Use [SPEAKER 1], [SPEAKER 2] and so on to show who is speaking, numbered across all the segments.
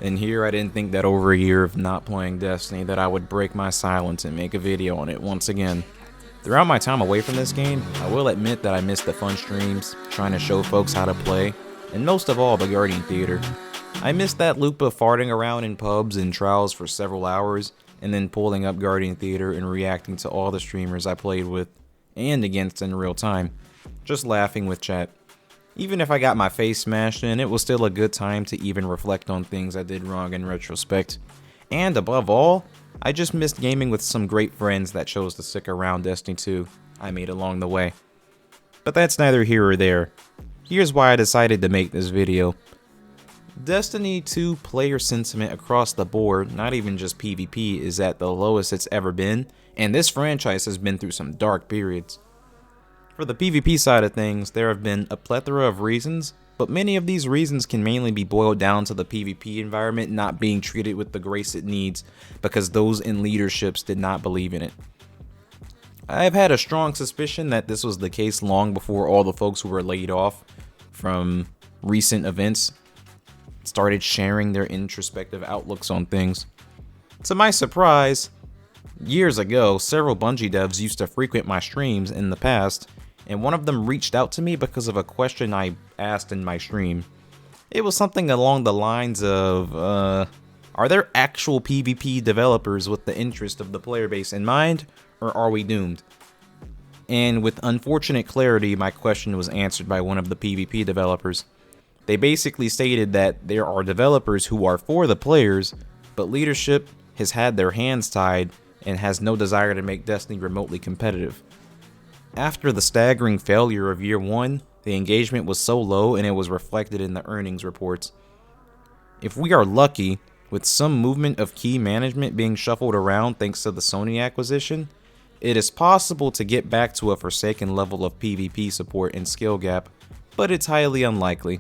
[SPEAKER 1] And here I didn't think that over a year of not playing Destiny that I would break my silence and make a video on it once again. Throughout my time away from this game, I will admit that I missed the fun streams, trying to show folks how to play, and most of all the Guardian Theater. I missed that loop of farting around in pubs and trials for several hours, and then pulling up Guardian Theater and reacting to all the streamers I played with and against in real time, just laughing with chat. Even if I got my face smashed in, it was still a good time to even reflect on things I did wrong in retrospect. And above all, I just missed gaming with some great friends that chose to stick around Destiny 2 I made along the way. But that's neither here or there. Here's why I decided to make this video. Destiny 2 player sentiment across the board, not even just PvP, is at the lowest it's ever been, and this franchise has been through some dark periods. For the PvP side of things, there have been a plethora of reasons, but many of these reasons can mainly be boiled down to the PvP environment not being treated with the grace it needs because those in leaderships did not believe in it. I have had a strong suspicion that this was the case long before all the folks who were laid off from recent events started sharing their introspective outlooks on things. To my surprise, years ago, several Bungie devs used to frequent my streams in the past, and one of them reached out to me because of a question I asked in my stream. It was something along the lines of, are there actual PvP developers with the interest of the player base in mind, or are we doomed? And with unfortunate clarity, my question was answered by one of the PvP developers. They basically stated that there are developers who are for the players, but leadership has had their hands tied and has no desire to make Destiny remotely competitive. After the staggering failure of year 1, the engagement was so low and it was reflected in the earnings reports. If we are lucky, with some movement of key management being shuffled around thanks to the Sony acquisition, it is possible to get back to a forsaken level of PvP support and skill gap, but it's highly unlikely.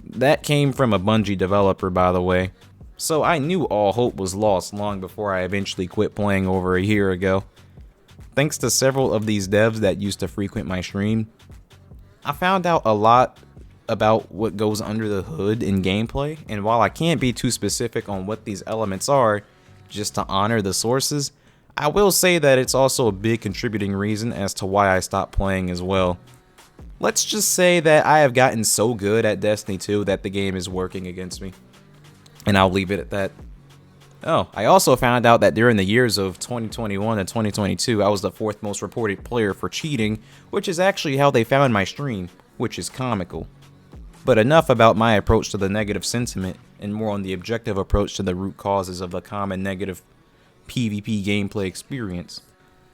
[SPEAKER 1] That came from a Bungie developer, by the way, so I knew all hope was lost long before I eventually quit playing over a year ago. Thanks to several of these devs that used to frequent my stream, I found out a lot about what goes under the hood in gameplay, and while I can't be too specific on what these elements are, just to honor the sources, I will say that it's also a big contributing reason as to why I stopped playing as well. Let's just say that I have gotten so good at Destiny 2 that the game is working against me. And I'll leave it at that. Oh, I also found out that during the years of 2021 and 2022, I was the 4th most reported player for cheating, which is actually how they found my stream, which is comical. But enough about my approach to the negative sentiment, and more on the objective approach to the root causes of the common negative PvP gameplay experience.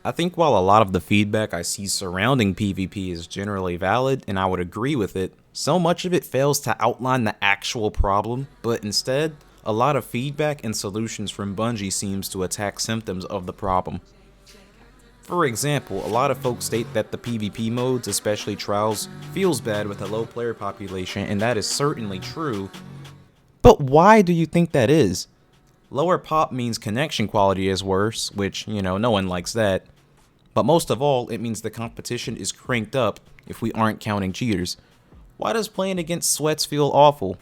[SPEAKER 1] I think while a lot of the feedback I see surrounding PvP is generally valid, and I would agree with it, so much of it fails to outline the actual problem, but instead, a lot of feedback and solutions from Bungie seems to attack symptoms of the problem. For example, a lot of folks state that the PvP modes, especially trials, feels bad with a low player population, and that is certainly true. But why do you think that is? Lower pop means connection quality is worse, which, no one likes that. But most of all, it means the competition is cranked up if we aren't counting cheaters. Why does playing against sweats feel awful?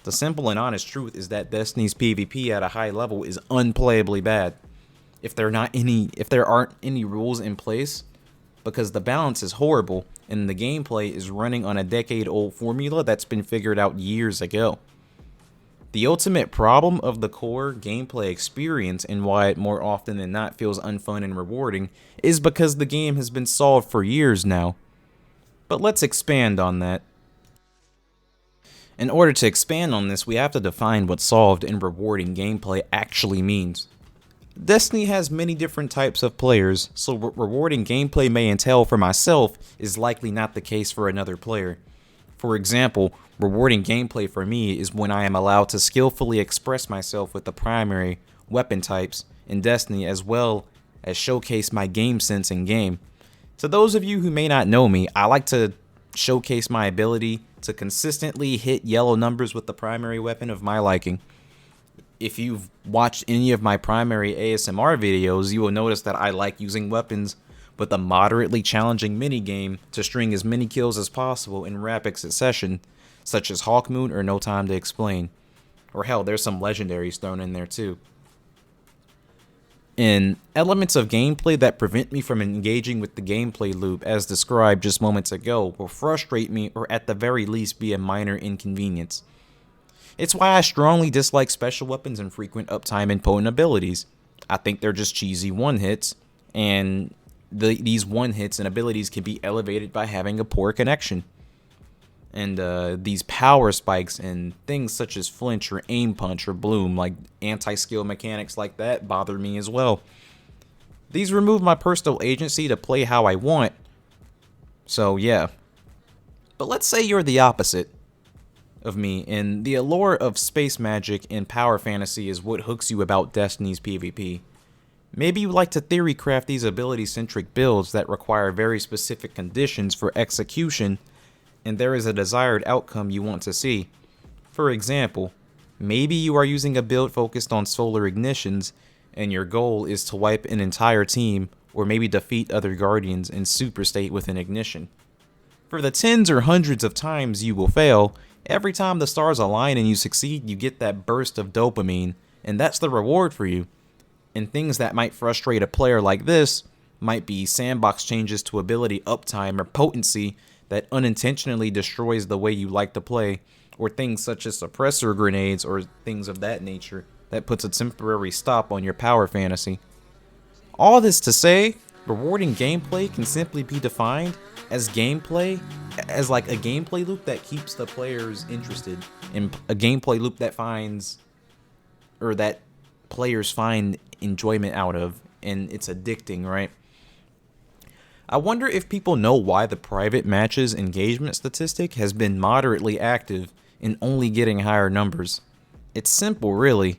[SPEAKER 1] The simple and honest truth is that Destiny's PvP at a high level is unplayably bad. If there aren't any rules in place, because the balance is horrible and the gameplay is running on a decade-old formula that's been figured out years ago. The ultimate problem of the core gameplay experience and why it more often than not feels unfun and rewarding is because the game has been solved for years now. But let's expand on that. In order to expand on this, we have to define what solved and rewarding gameplay actually means. Destiny has many different types of players, so what rewarding gameplay may entail for myself is likely not the case for another player. For example, rewarding gameplay for me is when I am allowed to skillfully express myself with the primary weapon types in Destiny as well as showcase my game sense in game. To those of you who may not know me, I like to showcase my ability to consistently hit yellow numbers with the primary weapon of my liking. If you've watched any of my primary ASMR videos, you will notice that I like using weapons with a moderately challenging minigame to string as many kills as possible in rapid succession, such as Hawkmoon or No Time to Explain. Or hell, there's some legendaries thrown in there too. And elements of gameplay that prevent me from engaging with the gameplay loop as described just moments ago will frustrate me or at the very least be a minor inconvenience. It's why I strongly dislike special weapons and frequent uptime and potent abilities. I think they're just cheesy one-hits, and these one-hits and abilities can be elevated by having a poor connection. And these power spikes and things such as flinch or aim punch or bloom, like anti-skill mechanics like that, bother me as well. These remove my personal agency to play how I want. So yeah. But let's say you're the opposite of me, and the allure of space magic and power fantasy is what hooks you about Destiny's PvP. Maybe you like to theory craft these ability-centric builds that require very specific conditions for execution, and there is a desired outcome you want to see. For example, maybe you are using a build focused on solar ignitions, and your goal is to wipe an entire team, or maybe defeat other guardians in super state with an ignition. For the tens or hundreds of times you will fail, every time the stars align and you succeed, you get that burst of dopamine, and that's the reward for you. And things that might frustrate a player like this might be sandbox changes to ability uptime or potency that unintentionally destroys the way you like to play, or things such as suppressor grenades or things of that nature that puts a temporary stop on your power fantasy. All this to say, rewarding gameplay can simply be defined as gameplay, as like a gameplay loop that keeps the players interested, in a gameplay loop that finds, or that players find enjoyment out of, and it's addicting, right? I wonder if people know why the private matches engagement statistic has been moderately active and only getting higher numbers. It's simple, really.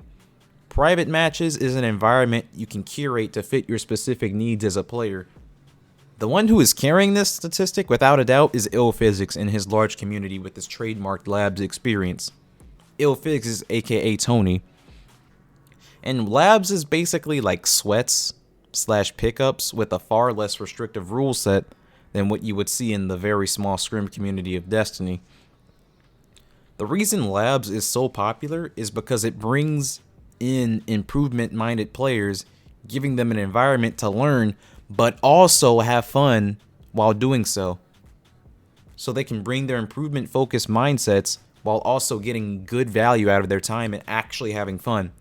[SPEAKER 1] Private matches is an environment you can curate to fit your specific needs as a player. The one who is carrying this statistic without a doubt is IllPhysics and his large community with his trademarked Labs experience. IllPhysics is aka Tony. And Labs is basically like sweats / pickups with a far less restrictive rule set than what you would see in the very small scrim community of Destiny. The reason Labs is so popular is because it brings in improvement-minded players, giving them an environment to learn, but also have fun while doing so. So they can bring their improvement-focused mindsets while also getting good value out of their time and actually having fun.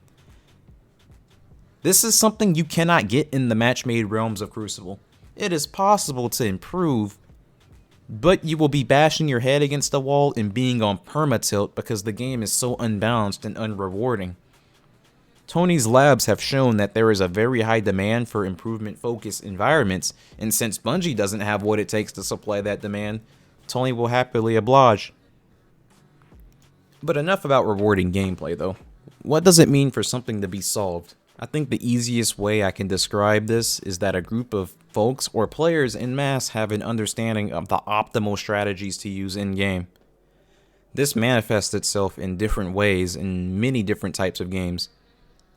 [SPEAKER 1] This is something you cannot get in the match-made realms of Crucible. It is possible to improve, but you will be bashing your head against the wall and being on perma-tilt because the game is so unbalanced and unrewarding. Tony's Labs have shown that there is a very high demand for improvement-focused environments, and since Bungie doesn't have what it takes to supply that demand, Tony will happily oblige. But enough about rewarding gameplay, though. What does it mean for something to be solved? I think the easiest way I can describe this is that a group of folks or players en masse have an understanding of the optimal strategies to use in-game. This manifests itself in different ways in many different types of games.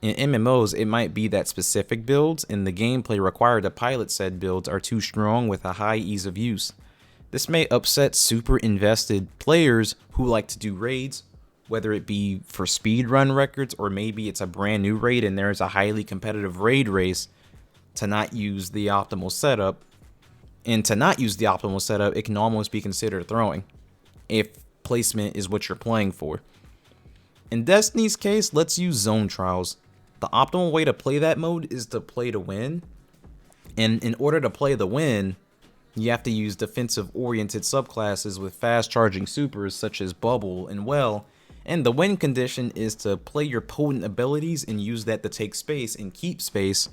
[SPEAKER 1] In MMOs, it might be that specific builds and the gameplay required to pilot said builds are too strong with a high ease of use. This may upset super invested players who like to do raids, whether it be for speedrun records or maybe it's a brand new raid and there's a highly competitive raid race, to not use the optimal setup. And to not use the optimal setup, it can almost be considered throwing, if placement is what you're playing for. In Destiny's case, let's use zone trials. The optimal way to play that mode is to play to win. And in order to play the win, you have to use defensive-oriented subclasses with fast-charging supers such as Bubble and Well, and the win condition is to play your potent abilities and use that to take space and keep space,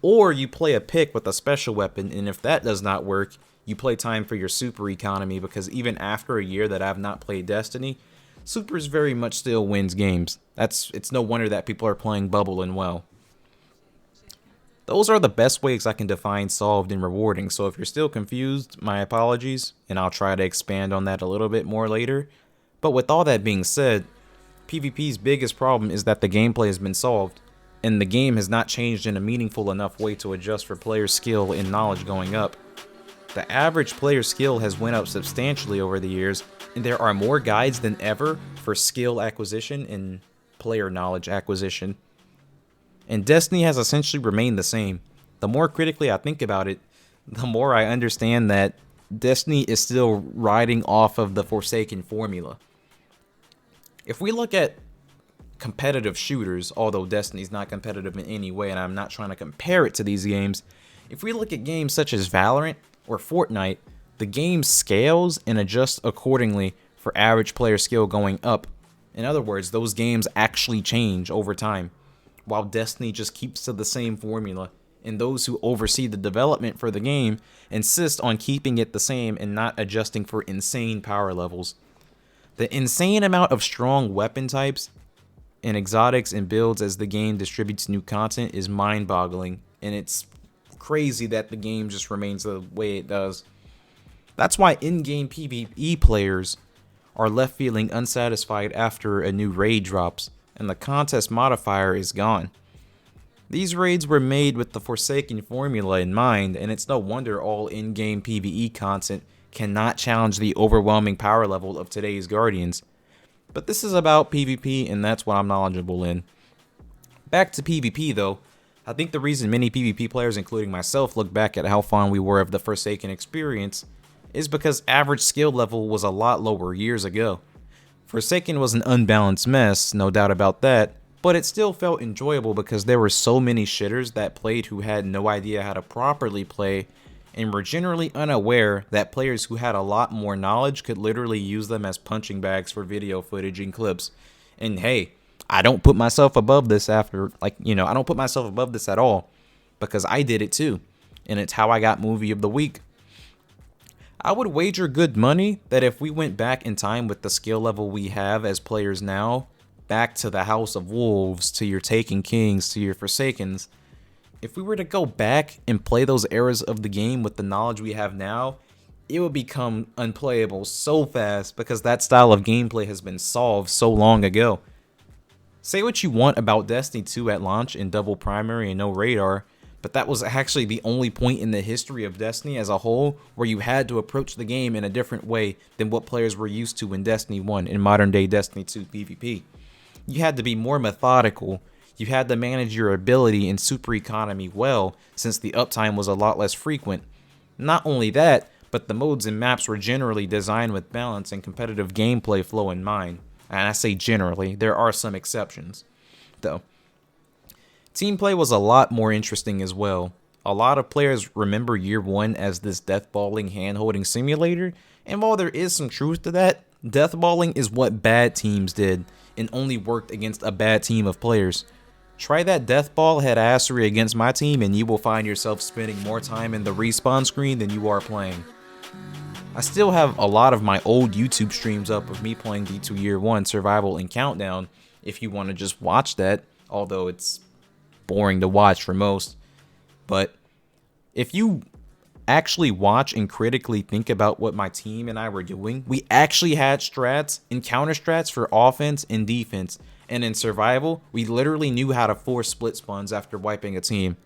[SPEAKER 1] or you play a pick with a special weapon, and if that does not work, you play time for your super economy, because even after a year that I've not played Destiny, supers very much still wins games. It's no wonder that people are playing Bubble and Well. Those are the best ways I can define solved and rewarding, so if you're still confused, my apologies, and I'll try to expand on that a little bit more later. But with all that being said, PvP's biggest problem is that the gameplay has been solved, and the game has not changed in a meaningful enough way to adjust for player skill and knowledge going up. The average player skill has went up substantially over the years, and there are more guides than ever for skill acquisition and player knowledge acquisition. And Destiny has essentially remained the same. The more critically I think about it, the more I understand that Destiny is still riding off of the Forsaken formula. If we look at competitive shooters, although Destiny's not competitive in any way and I'm not trying to compare it to these games, if we look at games such as Valorant or Fortnite, the game scales and adjusts accordingly for average player skill going up. In other words, those games actually change over time, while Destiny just keeps to the same formula, and those who oversee the development for the game insist on keeping it the same and not adjusting for insane power levels. The insane amount of strong weapon types and exotics and builds as the game distributes new content is mind-boggling, and it's crazy that the game just remains the way it does. That's why in-game PvE players are left feeling unsatisfied after a new raid drops and the contest modifier is gone. These raids were made with the Forsaken formula in mind, and it's no wonder all in-game PvE content cannot challenge the overwhelming power level of today's Guardians. But this is about PvP, and that's what I'm knowledgeable in. Back to PvP though, I think the reason many PvP players, including myself, look back at how fond we were of the Forsaken experience is because average skill level was a lot lower years ago. Forsaken was an unbalanced mess, no doubt about that, but it still felt enjoyable because there were so many shitters that played who had no idea how to properly play and were generally unaware that players who had a lot more knowledge could literally use them as punching bags for video footage and clips. And hey, I don't put myself above this I don't put myself above this at all, because I did it too, and it's how I got Movie of the Week. I would wager good money that if we went back in time with the skill level we have as players now, back to the House of Wolves, to your Taken Kings, to your Forsakens, if we were to go back and play those eras of the game with the knowledge we have now, it would become unplayable so fast because that style of gameplay has been solved so long ago. Say what you want about Destiny 2 at launch in double primary and no radar, but that was actually the only point in the history of Destiny as a whole where you had to approach the game in a different way than what players were used to in Destiny 1 and modern day Destiny 2 PvP. You had to be more methodical, you had to manage your ability and super economy well since the uptime was a lot less frequent. Not only that, but the modes and maps were generally designed with balance and competitive gameplay flow in mind. And I say generally, there are some exceptions, though. Team play was a lot more interesting as well. A lot of players remember Year 1 as this deathballing hand-holding simulator, and while there is some truth to that, deathballing is what bad teams did, and only worked against a bad team of players. Try that deathball headassery against my team and you will find yourself spending more time in the respawn screen than you are playing. I still have a lot of my old YouTube streams up of me playing D2 Year 1 Survival and Countdown if you want to just watch that, although it's boring to watch for most. But if you actually watch and critically think about what my team and I were doing, we actually had strats and counter strats for offense and defense, and in survival, we literally knew how to force split spawns after wiping a team.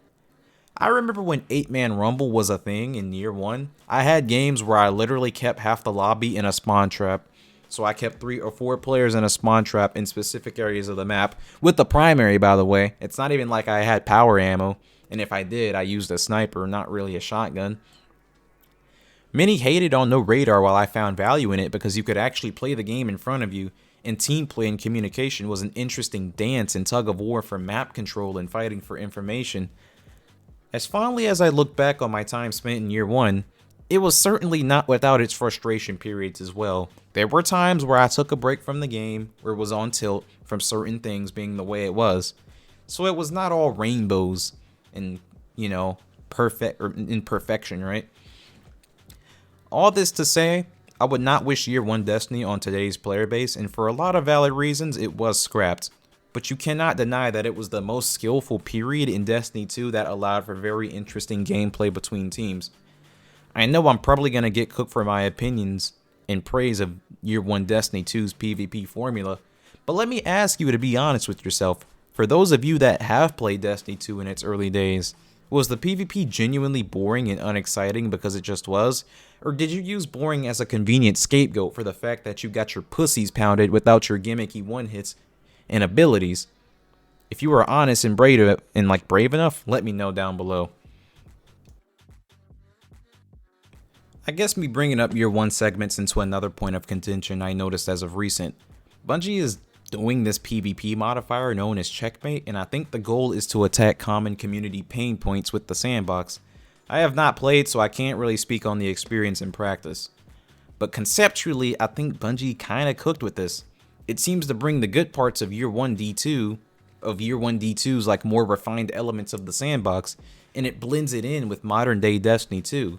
[SPEAKER 1] I remember when 8-man rumble was a thing in Year 1, I had games where I literally kept half the lobby in a spawn trap. So I kept 3 or 4 players in a spawn trap in specific areas of the map, with the primary, by the way. It's not even like I had power ammo, and if I did, I used a sniper, not really a shotgun. Many hated on no radar while I found value in it because you could actually play the game in front of you, and team play and communication was an interesting dance and tug of war for map control and fighting for information. As fondly as I look back on my time spent in Year 1, it was certainly not without its frustration periods as well. There were times where I took a break from the game, or was on tilt from certain things being the way it was. So it was not all rainbows and, imperfection, right? All this to say, I would not wish Year 1 Destiny on today's player base, and for a lot of valid reasons, it was scrapped. But you cannot deny that it was the most skillful period in Destiny 2 that allowed for very interesting gameplay between teams. I know I'm probably going to get cooked for my opinions and praise of Year 1 Destiny 2's PvP formula, but let me ask you to be honest with yourself. For those of you that have played Destiny 2 in its early days, was the PvP genuinely boring and unexciting because it just was? Or did you use boring as a convenient scapegoat for the fact that you got your pussies pounded without your gimmicky one-hits and abilities. If you are honest and brave enough, let me know down below. I guess me bringing up year 1 segments into another point of contention I noticed as of recent. Bungie is doing this PvP modifier known as Checkmate, and I think the goal is to attack common community pain points with the sandbox. I have not played, so I can't really speak on the experience in practice. But conceptually, I think Bungie kinda cooked with this. It seems to bring the good parts of year 1 D2's like more refined elements of the sandbox, and it blends it in with modern day Destiny 2.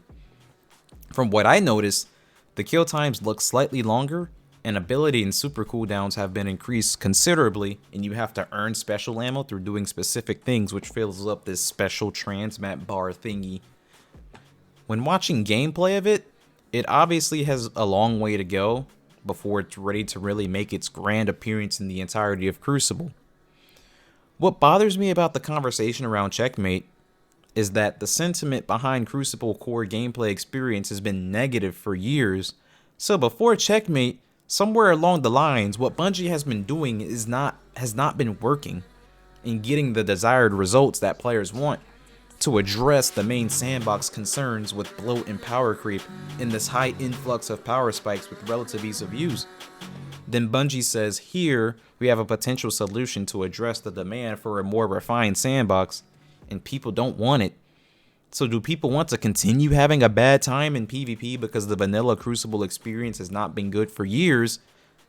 [SPEAKER 1] From what I noticed, the kill times look slightly longer, and ability and super cooldowns have been increased considerably, and you have to earn special ammo through doing specific things, which fills up this special transmat bar thingy. When watching gameplay of it, it obviously has a long way to go before it's ready to really make its grand appearance in the entirety of Crucible. What bothers me about the conversation around Checkmate is that the sentiment behind Crucible core gameplay experience has been negative for years. So before Checkmate, somewhere along the lines, what Bungie has been doing has not been working in getting the desired results that players want to address the main sandbox concerns with bloat and power creep in this high influx of power spikes with relative ease of use. Then Bungie says, here we have a potential solution to address the demand for a more refined sandbox, and people don't want it. So do people want to continue having a bad time in PvP because the vanilla Crucible experience has not been good for years?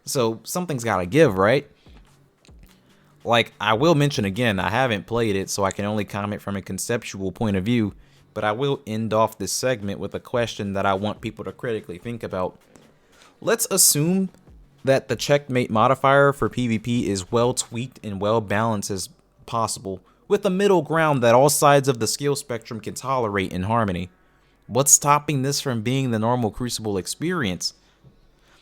[SPEAKER 1] So something's gotta give, right? Like, I will mention again, I haven't played it, so I can only comment from a conceptual point of view, but I will end off this segment with a question that I want people to critically think about. Let's assume that the Checkmate modifier for PvP is well tweaked and well balanced as possible, with a middle ground that all sides of the skill spectrum can tolerate in harmony. What's stopping this from being the normal Crucible experience?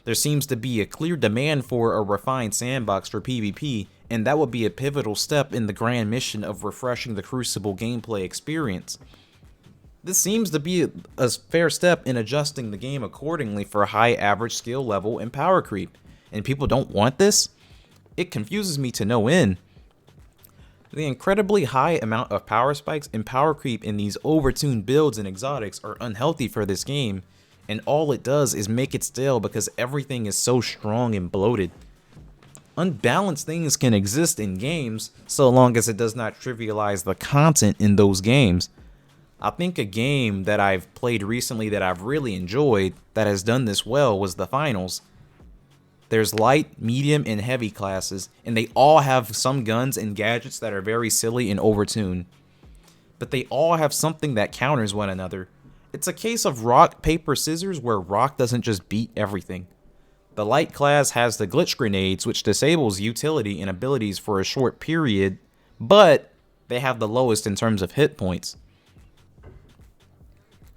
[SPEAKER 1] There seems to be a clear demand for a refined sandbox for PvP, and that would be a pivotal step in the grand mission of refreshing the Crucible gameplay experience. This seems to be a fair step in adjusting the game accordingly for a high average skill level and power creep, and people don't want this? It confuses me to no end. The incredibly high amount of power spikes and power creep in these overtuned builds and exotics are unhealthy for this game, and all it does is make it stale because everything is so strong and bloated. Unbalanced things can exist in games so long as it does not trivialize the content in those games. I think a game that I've played recently that I've really enjoyed that has done this well was the Finals. There's light, medium, and heavy classes, and they all have some guns and gadgets that are very silly and overtuned. But they all have something that counters one another. It's a case of rock, paper, scissors where rock doesn't just beat everything. The light class has the glitch grenades, which disables utility and abilities for a short period, but they have the lowest in terms of hit points.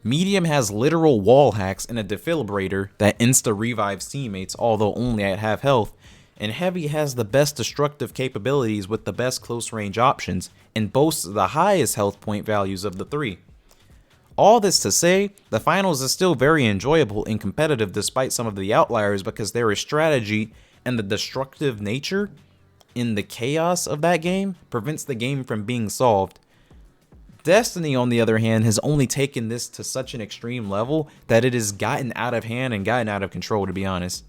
[SPEAKER 1] Medium has literal wall hacks and a defibrillator that insta-revives teammates, although only at half health, and Heavy has the best destructive capabilities with the best close range options, and boasts the highest health point values of the three. All this to say, the Finals is still very enjoyable and competitive despite some of the outliers because there is strategy, and the destructive nature in the chaos of that game prevents the game from being solved. Destiny, on the other hand, has only taken this to such an extreme level that it has gotten out of hand and gotten out of control, to be honest.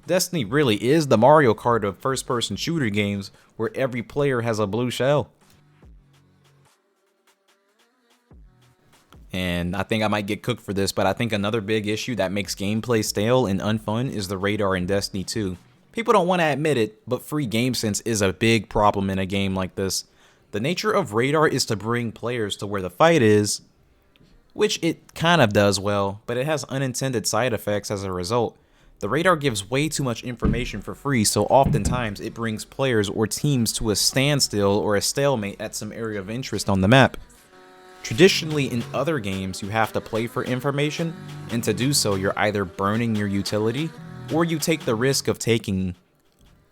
[SPEAKER 1] Destiny really is the Mario Kart of first-person shooter games where every player has a blue shell. And I think I might get cooked for this, but I think another big issue that makes gameplay stale and unfun is the radar in Destiny 2. People don't want to admit it, but free game sense is a big problem in a game like this. The nature of radar is to bring players to where the fight is, which it kind of does well, but it has unintended side effects as a result. The radar gives way too much information for free, so oftentimes it brings players or teams to a standstill or a stalemate at some area of interest on the map. Traditionally, in other games, you have to play for information, and to do so, you're either burning your utility, or you take the risk of taking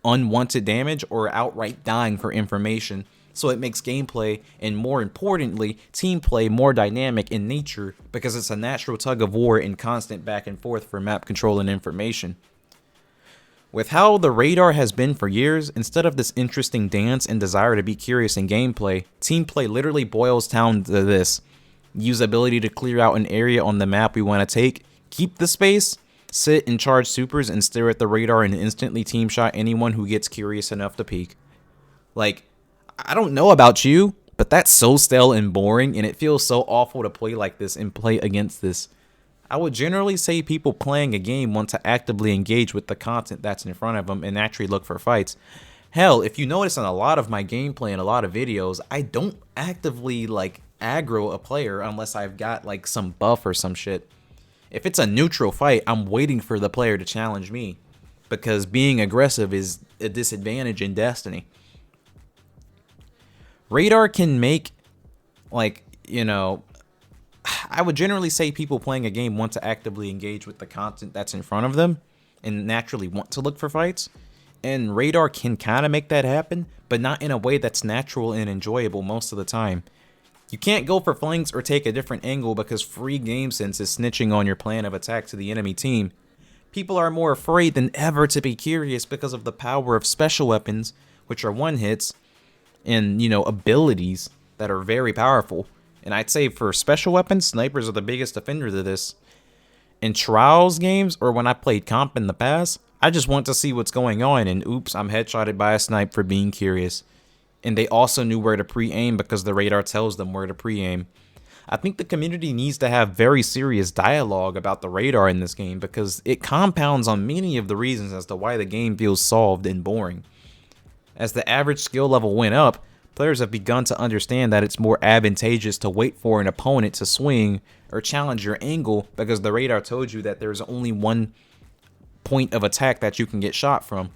[SPEAKER 1] unwanted damage or outright dying for information. So it makes gameplay, and more importantly, team play more dynamic in nature because it's a natural tug of war and constant back and forth for map control and information. With how the radar has been for years, instead of this interesting dance and desire to be curious in gameplay, team play literally boils down to this. Use ability to clear out an area on the map we want to take, keep the space, sit and charge supers and stare at the radar and instantly team shot anyone who gets curious enough to peek. Like, I don't know about you, but that's so stale and boring, and it feels so awful to play like this and play against this. I would generally say people playing a game want to actively engage with the content that's in front of them and actually look for fights. Hell, if you notice in a lot of my gameplay and a lot of videos, I don't actively like aggro a player unless I've got like some buff or some shit. If it's a neutral fight, I'm waiting for the player to challenge me, because being aggressive is a disadvantage in Destiny. Radar can make, like, you know, I would generally say people playing a game want to actively engage with the content that's in front of them and naturally want to look for fights. And Radar can kind of make that happen, but not in a way that's natural and enjoyable most of the time. You can't go for flanks or take a different angle because free game sense is snitching on your plan of attack to the enemy team. People are more afraid than ever to be curious because of the power of special weapons, which are one hits, and, you know, abilities that are very powerful. And I'd say for special weapons, snipers are the biggest offenders of this. In trials games or when I played comp in the past, I just want to see what's going on, and oops, I'm headshotted by a snipe for being curious. And they also knew where to pre-aim because the radar tells them where to pre-aim. I think the community needs to have very serious dialogue about the radar in this game because it compounds on many of the reasons as to why the game feels solved and boring. As the average skill level went up, players have begun to understand that it's more advantageous to wait for an opponent to swing or challenge your angle because the radar told you that there's only one point of attack that you can get shot from.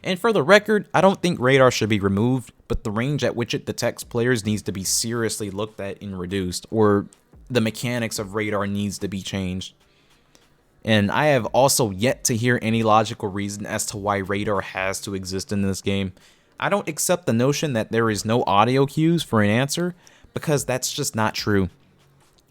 [SPEAKER 1] And for the record, I don't think radar should be removed, but the range at which it detects players needs to be seriously looked at and reduced, or the mechanics of radar needs to be changed. And I have also yet to hear any logical reason as to why radar has to exist in this game. I don't accept the notion that there is no audio cues for an answer, because that's just not true.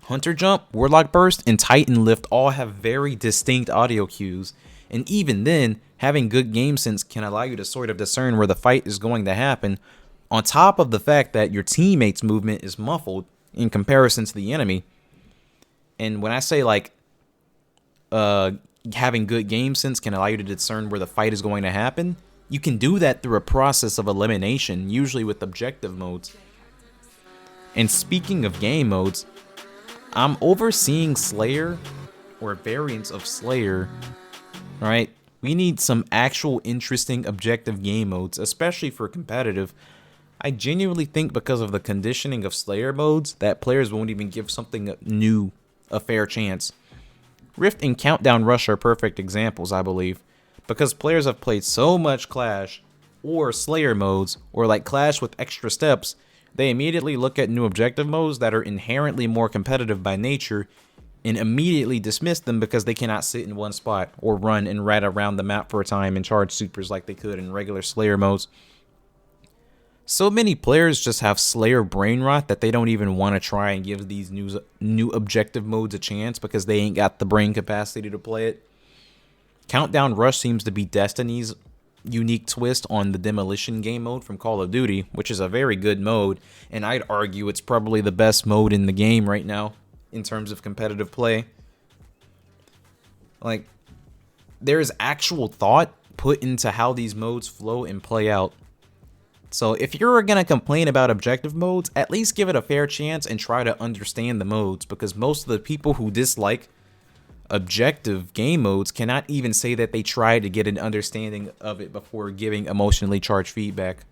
[SPEAKER 1] Hunter Jump, Warlock Burst, and Titan Lift all have very distinct audio cues, and even then, having good game sense can allow you to sort of discern where the fight is going to happen, on top of the fact that your teammate's movement is muffled in comparison to the enemy. And when I say like having good game sense can allow you to discern where the fight is going to happen, you can do that through a process of elimination, usually with objective modes. And speaking of game modes, I'm overseeing Slayer, or variants of Slayer, right? We need some actual interesting objective game modes, especially for competitive. I genuinely think because of the conditioning of Slayer modes that players won't even give something new a fair chance. Rift and Countdown Rush are perfect examples, I believe, because players have played so much Clash or Slayer modes or like Clash with extra steps, they immediately look at new objective modes that are inherently more competitive by nature and immediately dismiss them because they cannot sit in one spot or run and rat around the map for a time and charge supers like they could in regular Slayer modes. So many players just have Slayer brain rot that they don't even want to try and give these new objective modes a chance because they ain't got the brain capacity to play it. Countdown Rush seems to be Destiny's unique twist on the demolition game mode from Call of Duty, which is a very good mode, and I'd argue it's probably the best mode in the game right now in terms of competitive play. Like, there's actual thought put into how these modes flow and play out. So if you're gonna complain about objective modes, at least give it a fair chance and try to understand the modes, because most of the people who dislike objective game modes cannot even say that they tried to get an understanding of it before giving emotionally charged feedback.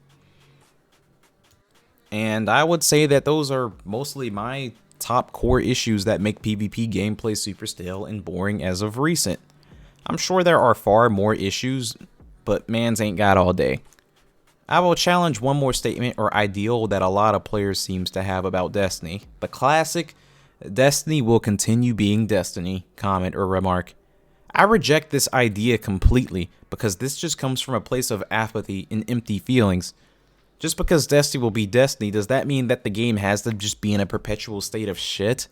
[SPEAKER 1] And I would say that those are mostly my top core issues that make PvP gameplay super stale and boring as of recent. I'm sure there are far more issues, but mans ain't got all day. I will challenge one more statement or ideal that a lot of players seems to have about Destiny. The classic, Destiny will continue being Destiny, comment or remark. I reject this idea completely because this just comes from a place of apathy and empty feelings. Just because Destiny will be Destiny, does that mean that the game has to just be in a perpetual state of shit?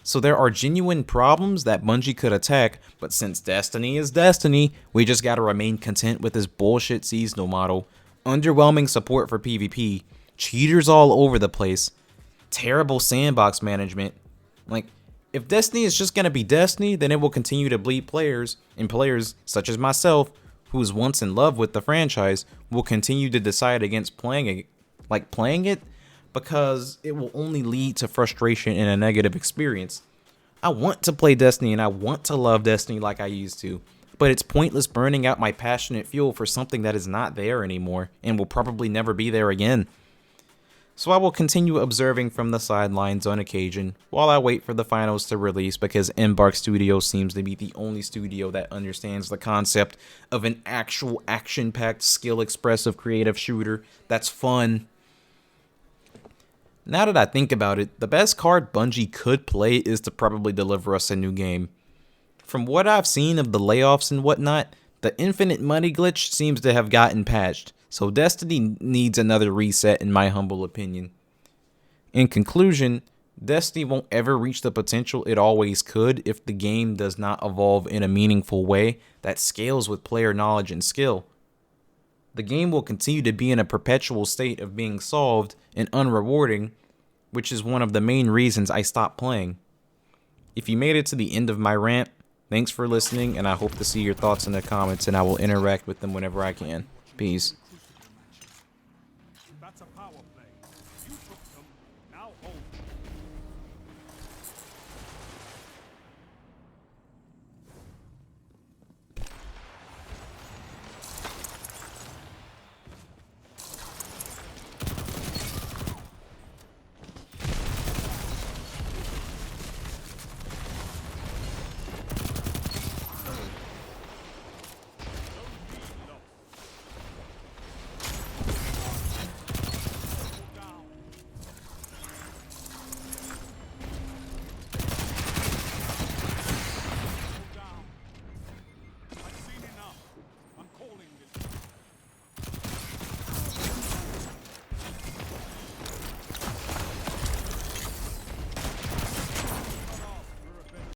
[SPEAKER 1] So there are genuine problems that Bungie could attack, but since Destiny is Destiny, we just gotta remain content with this bullshit seasonal model, underwhelming support for PvP, cheaters all over the place, terrible sandbox management. Like, if Destiny is just gonna be Destiny, then it will continue to bleed players, and players such as myself, who is once in love with the franchise, will continue to decide against playing it, because it will only lead to frustration and a negative experience. I want to play Destiny and I want to love Destiny like I used to, but it's pointless burning out my passionate fuel for something that is not there anymore and will probably never be there again. So I will continue observing from the sidelines on occasion while I wait for the finals to release, because Embark Studios seems to be the only studio that understands the concept of an actual action-packed, skill-expressive creative shooter that's fun. Now that I think about it, the best card Bungie could play is to probably deliver us a new game. From what I've seen of the layoffs and whatnot, the infinite money glitch seems to have gotten patched, so Destiny needs another reset in my humble opinion. In conclusion, Destiny won't ever reach the potential it always could if the game does not evolve in a meaningful way that scales with player knowledge and skill. The game will continue to be in a perpetual state of being solved and unrewarding, which is one of the main reasons I stopped playing. If you made it to the end of my rant, thanks for listening, and I hope to see your thoughts in the comments, and I will interact with them whenever I can. Peace.
[SPEAKER 2] That's a power play. You took them. Now hold.